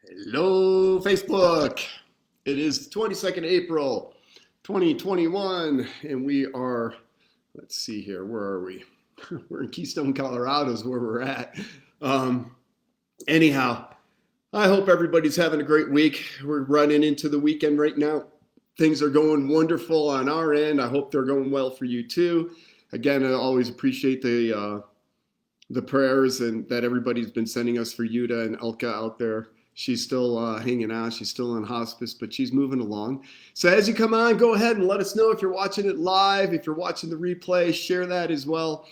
Hello, Facebook. It is 22nd April, 2021, and we are, let's see here, where are we? We're in Keystone, Colorado is where we're at. Um, anyhow, I hope everybody's having a great week. We're running into the weekend right now. Things are going wonderful on our end. I hope they're going well for you too. Again, I always appreciate the prayers and that everybody's been sending us for Yuta and Elka out there. She's still hanging out. She's still in hospice, but she's moving along. So as you come on, go ahead and let us know if you're watching it live, if you're watching the replay, share that as well.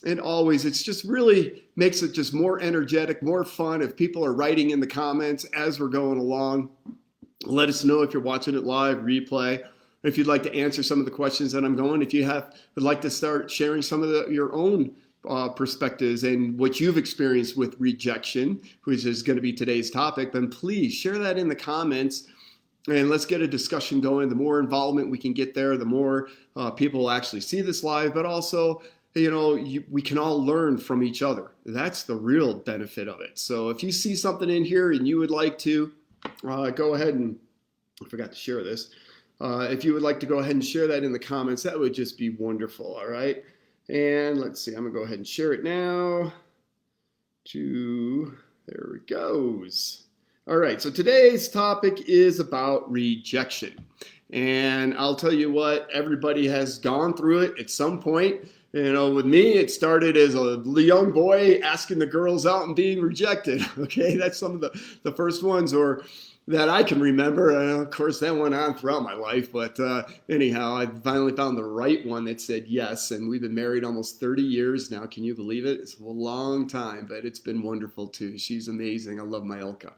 And always, it's just really makes it just more energetic, more fun if people are writing in the comments as we're going along. Let us know if you're watching it live, replay. If you'd like to answer some of the questions that I'm going, if you would like to start sharing some of your own perspectives and what you've experienced with rejection, which is going to be today's topic, then please share that in the comments and let's get a discussion going. The more involvement we can get there, the more people will actually see this live, but also, we can all learn from each other. That's the real benefit of it. So if you see something in here and you would like to go ahead and, I forgot to share this. If you would like to go ahead and share that in the comments, that would just be wonderful. All right. And let's see, I'm gonna go ahead and share it now. There it goes. All right, so today's topic is about rejection. And I'll tell you what, everybody has gone through it at some point. With me, it started as a young boy asking the girls out and being rejected. Okay, that's some of the first ones, or that I can remember. Of course, that went on throughout my life. But anyhow, I finally found the right one that said yes. And we've been married almost 30 years now. Can you believe it? It's a long time, but it's been wonderful too. She's amazing. I love my Elka.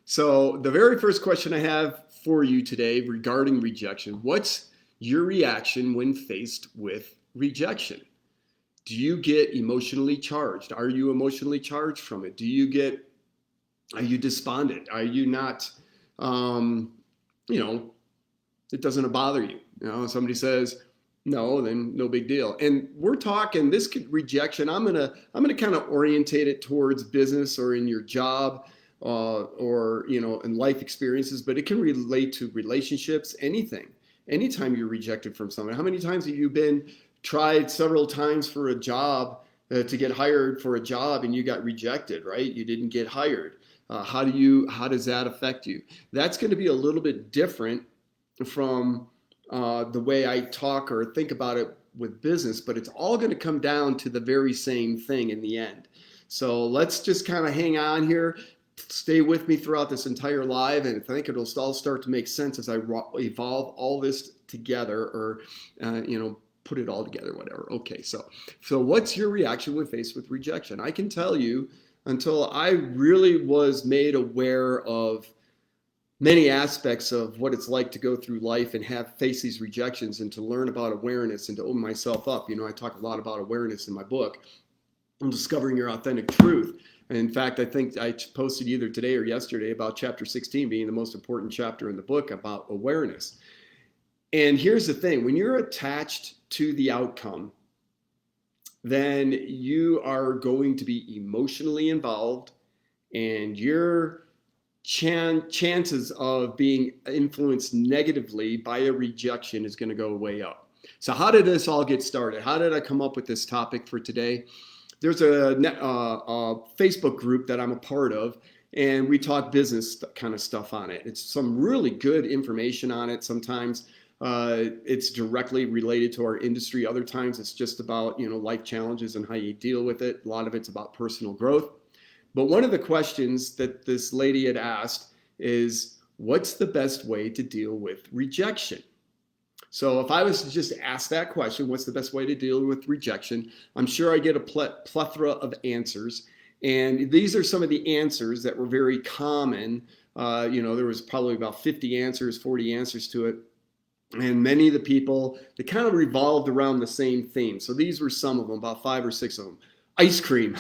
So the very first question I have for you today regarding rejection, what's your reaction when faced with rejection? Do you get emotionally charged? Are you emotionally charged from it? Are you despondent? Are you not, it doesn't bother you? Somebody says no, then no big deal. And we're talking this rejection. I'm gonna kind of orientate it towards business or in your job, or in life experiences. But it can relate to relationships, anything. Anytime you're rejected from someone. How many times have you been tried several times for a job to get hired for a job and you got rejected? Right? You didn't get hired. How does that affect you? That's going to be a little bit different from the way I talk or think about it with business, but it's all going to come down to the very same thing in the end. So let's just kind of hang on here. Stay with me throughout this entire live, and I think it'll all start to make sense as I evolve all this together, or put it all together, whatever. Okay, so what's your reaction when faced with rejection? I can tell you, until I really was made aware of many aspects of what it's like to go through life and face these rejections, and to learn about awareness and to open myself up. I talk a lot about awareness in my book, on discovering your authentic truth. And in fact, I think I posted either today or yesterday about chapter 16 being the most important chapter in the book about awareness. And here's the thing, when you're attached to the outcome, then you are going to be emotionally involved, and your chances of being influenced negatively by a rejection is going to go way up. So how did this all get started? How did I come up with this topic for today? There's a Facebook group that I'm a part of, and we talk business kind of stuff on it. It's some really good information on it. Sometimes it's directly related to our industry. Other times it's just about, life challenges and how you deal with it. A lot of it's about personal growth. But one of the questions that this lady had asked is, what's the best way to deal with rejection? So if I was to just ask that question, what's the best way to deal with rejection? I'm sure I get a plethora of answers. And these are some of the answers that were very common. There was probably about 50 answers, 40 answers to it. And many of the people, they kind of revolved around the same theme. So these were some of them, about 5 or 6 of them. Ice cream.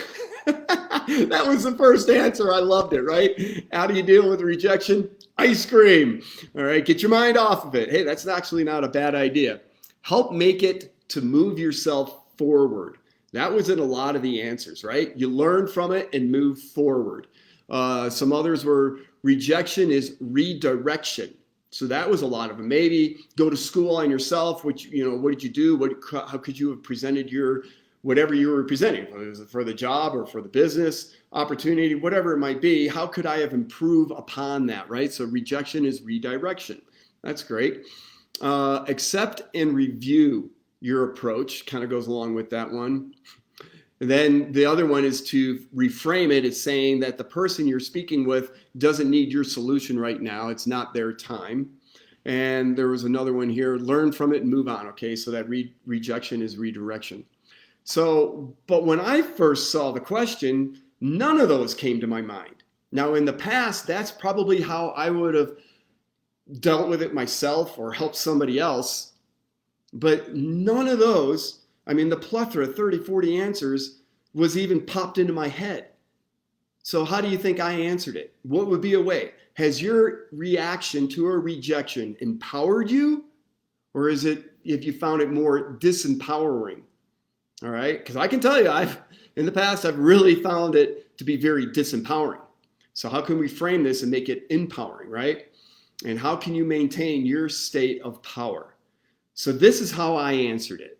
That was the first answer. I loved it, right? How do you deal with rejection? Ice cream. All right, get your mind off of it. Hey, that's actually not a bad idea. Help make it to move yourself forward. That was in a lot of the answers, right? You learn from it and move forward. Some others were Rejection is redirection. So that was a lot of them. Maybe go to school on yourself. What did you do? How could you have presented your whatever you were presenting, whether it was for the job or for the business opportunity, whatever it might be? How could I have improved upon that, right? So rejection is redirection. That's great. Accept and review your approach, kind of goes along with that one. And then the other one is to reframe it as saying that the person you're speaking with doesn't need your solution right now. It's not their time. And there was another one here, learn from it and move on. Okay, so that rejection is redirection. So, but when I first saw the question, none of those came to my mind. Now, in the past, that's probably how I would have dealt with it myself or helped somebody else. But none of those, I mean, the plethora, 30, 40 answers, was even popped into my head. So how do you think I answered it? What would be a way? Has your reaction to a rejection empowered you? Or is it, if you found it more disempowering? All right, because I can tell you, in the past, I've really found it to be very disempowering. So how can we frame this and make it empowering, right? And how can you maintain your state of power? So this is how I answered it,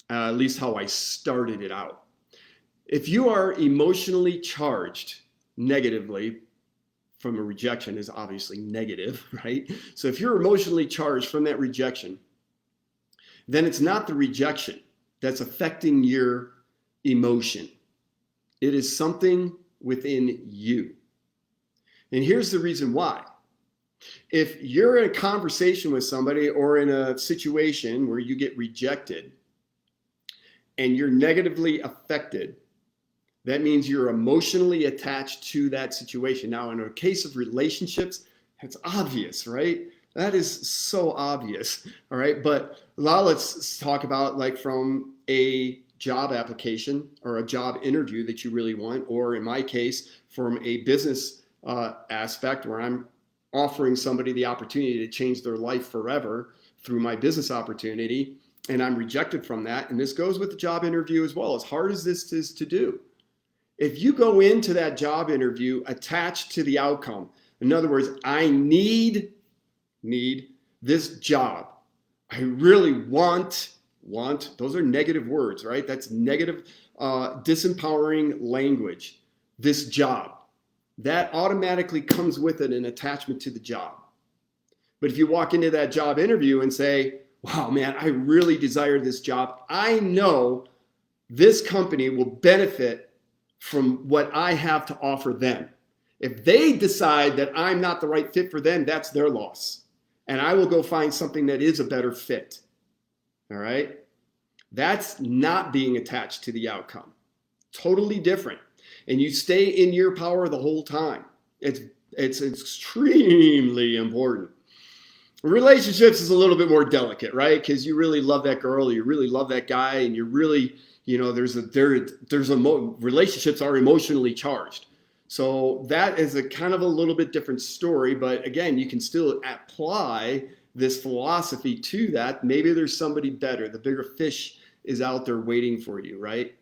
at least how I started it out. If you are emotionally charged negatively, from a rejection is obviously negative, right? So if you're emotionally charged from that rejection, then it's not the rejection that's affecting your emotion. It is something within you. And here's the reason why. If you're in a conversation with somebody or in a situation where you get rejected and you're negatively affected, that means you're emotionally attached to that situation. Now, in a case of relationships, it's obvious, right? That is so obvious, all right? But now let's talk about like from a job application or a job interview that you really want, or in my case, from a business aspect where I'm offering somebody the opportunity to change their life forever through my business opportunity, and I'm rejected from that. And this goes with the job interview as well, as hard as this is to do. If you go into that job interview attached to the outcome, in other words, I need this job. I really want, those are negative words, right? That's negative, disempowering language. This job. That automatically comes with it an attachment to the job. But if you walk into that job interview and say, wow, man, I really desire this job. I know this company will benefit from what I have to offer them. If they decide that I'm not the right fit for them, that's their loss. And I will go find something that is a better fit. All right? That's not being attached to the outcome. Totally different. And you stay in your power the whole time. It's extremely important. Relationships is a little bit more delicate, right? Because you really love that girl, or you really love that guy, and you really, relationships are emotionally charged. So that is a kind of a little bit different story, but again, you can still apply this philosophy to that. Maybe there's somebody better. The bigger fish is out there waiting for you, right?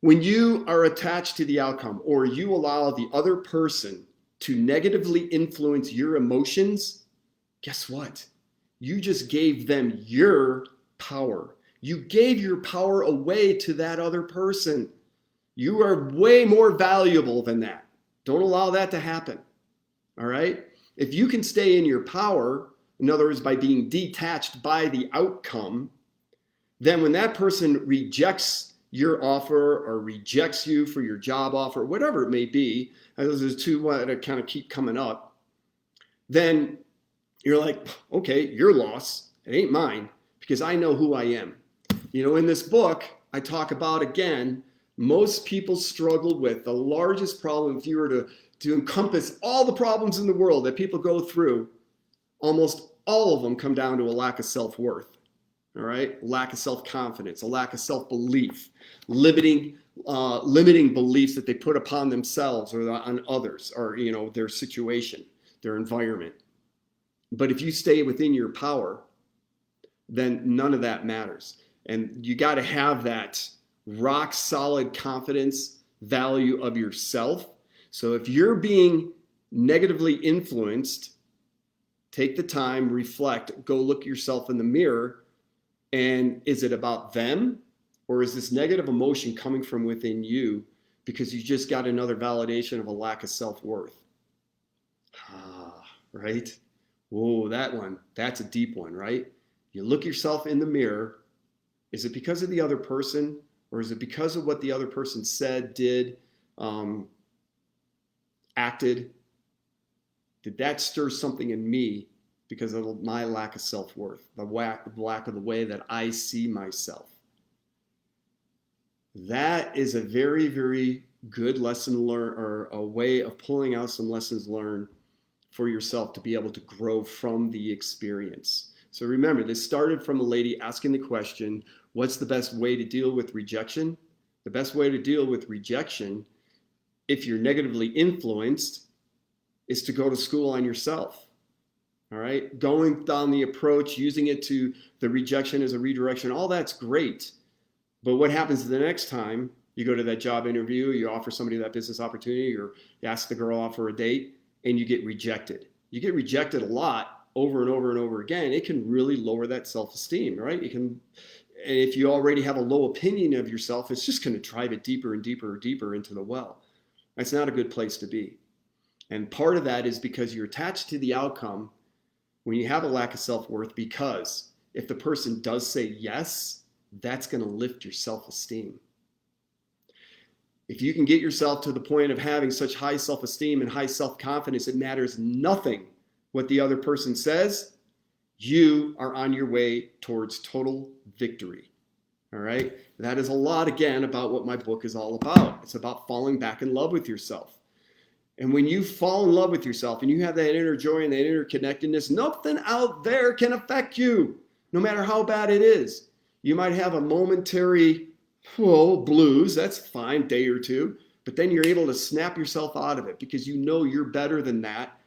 When you are attached to the outcome, or you allow the other person to negatively influence your emotions, guess what? You just gave them your power. You gave your power away to that other person. You are way more valuable than that. Don't allow that to happen. All right? If you can stay in your power, in other words, by being detached by the outcome, then when that person rejects your offer or rejects you for your job offer, whatever it may be, those are two that kind of keep coming up, then you're like, okay, your loss. It ain't mine, because I know who I am. In this book, I talk about, again, most people struggle with the largest problem. If you were to encompass all the problems in the world that people go through, almost all of them come down to a lack of self-worth. All right, lack of self-confidence, a lack of self-belief, limiting beliefs that they put upon themselves or on others, or their situation, their environment. But if you stay within your power, then none of that matters. And you got to have that rock solid confidence, value of yourself. So if you're being negatively influenced, take the time, reflect, go look yourself in the mirror. And is it about them, or is this negative emotion coming from within you because you just got another validation of a lack of self-worth? Right? Whoa, that one, that's a deep one, right? You look yourself in the mirror. Is it because of the other person, or is it because of what the other person said, did, acted? Did that stir something in me because of my lack of self-worth, the lack of the way that I see myself? That is a very, very good lesson learned, or a way of pulling out some lessons learned for yourself to be able to grow from the experience. So remember, this started from a lady asking the question, what's the best way to deal with rejection? The best way to deal with rejection, if you're negatively influenced, is to go to school on yourself. All right, going down the approach, using it to the rejection as a redirection, all that's great. But what happens the next time you go to that job interview, you offer somebody that business opportunity, or you ask the girl out for a date, and you get rejected? You get rejected a lot over and over and over again. It can really lower that self-esteem, right? It can, if you already have a low opinion of yourself, it's just going to drive it deeper and deeper and deeper into the well. That's not a good place to be. And part of that is because you're attached to the outcome when you have a lack of self-worth, because if the person does say yes, that's going to lift your self-esteem. If you can get yourself to the point of having such high self-esteem and high self-confidence, it matters nothing what the other person says, you are on your way towards total victory. All right? That is a lot, again, about what my book is all about. It's about falling back in love with yourself. And when you fall in love with yourself and you have that inner joy and that inner connectedness, nothing out there can affect you, no matter how bad it is. You might have a momentary blues, that's fine, day or two, but then you're able to snap yourself out of it because you know you're better than that,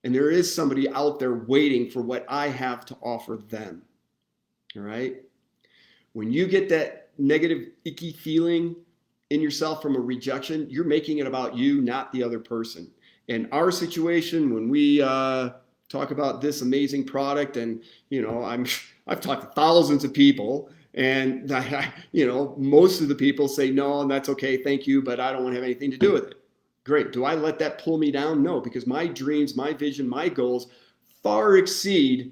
and there is somebody out there waiting for what I have to offer them. All right? When you get that negative, icky feeling in yourself from a rejection, you're making it about you, not the other person. In our situation, when we talk about this amazing product, and I've talked to thousands of people, and most of the people say no, and that's okay, thank you, but I don't want to have anything to do with it. Great. Do I let that pull me down? No, because my dreams, my vision, my goals far exceed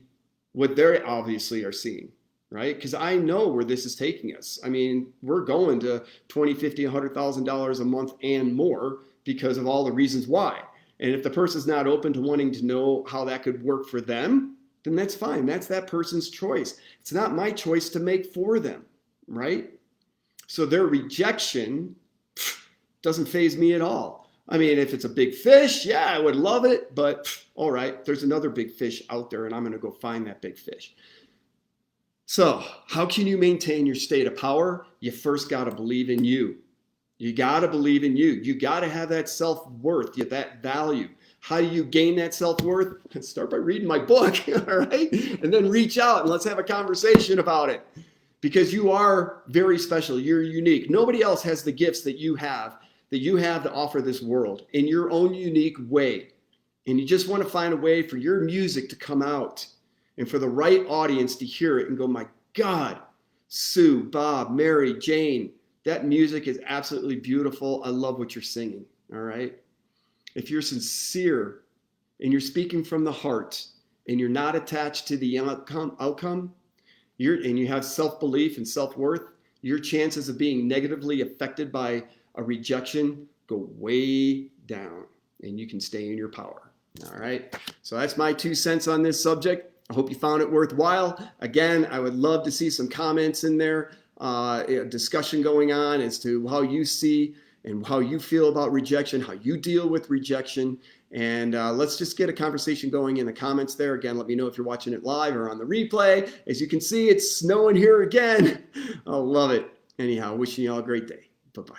what they obviously are seeing, right? Because I know where this is taking us. I mean, we're going to $20,000, $50,000, $100,000 a month and more because of all the reasons why. And if the person's not open to wanting to know how that could work for them, then that's fine. That's that person's choice. It's not my choice to make for them, right? So their rejection doesn't faze me at all. I mean, if it's a big fish, yeah, I would love it, but all right, there's another big fish out there, and I'm going to go find that big fish. So how can you maintain your state of power? You first got to believe in you. You got to believe in you. You got to have that self-worth, that value. How do you gain that self-worth? Start by reading my book, all right? And then reach out and let's have a conversation about it. Because you are very special. You're unique. Nobody else has the gifts that you have to offer this world in your own unique way. And you just want to find a way for your music to come out and for the right audience to hear it and go, my God, Sue, Bob, Mary, Jane, that music is absolutely beautiful. I love what you're singing, all right? If you're sincere and you're speaking from the heart and you're not attached to the outcome, and you have self-belief and self-worth, your chances of being negatively affected by a rejection go way down and you can stay in your power. All right. So that's my 2 cents on this subject. I hope you found it worthwhile. Again, I would love to see some comments in there, a discussion going on as to how you see and how you feel about rejection, how you deal with rejection. And let's just get a conversation going in the comments there. Again, let me know if you're watching it live or on the replay. As you can see, it's snowing here again. I love it. Anyhow, wishing you all a great day. Bye-bye.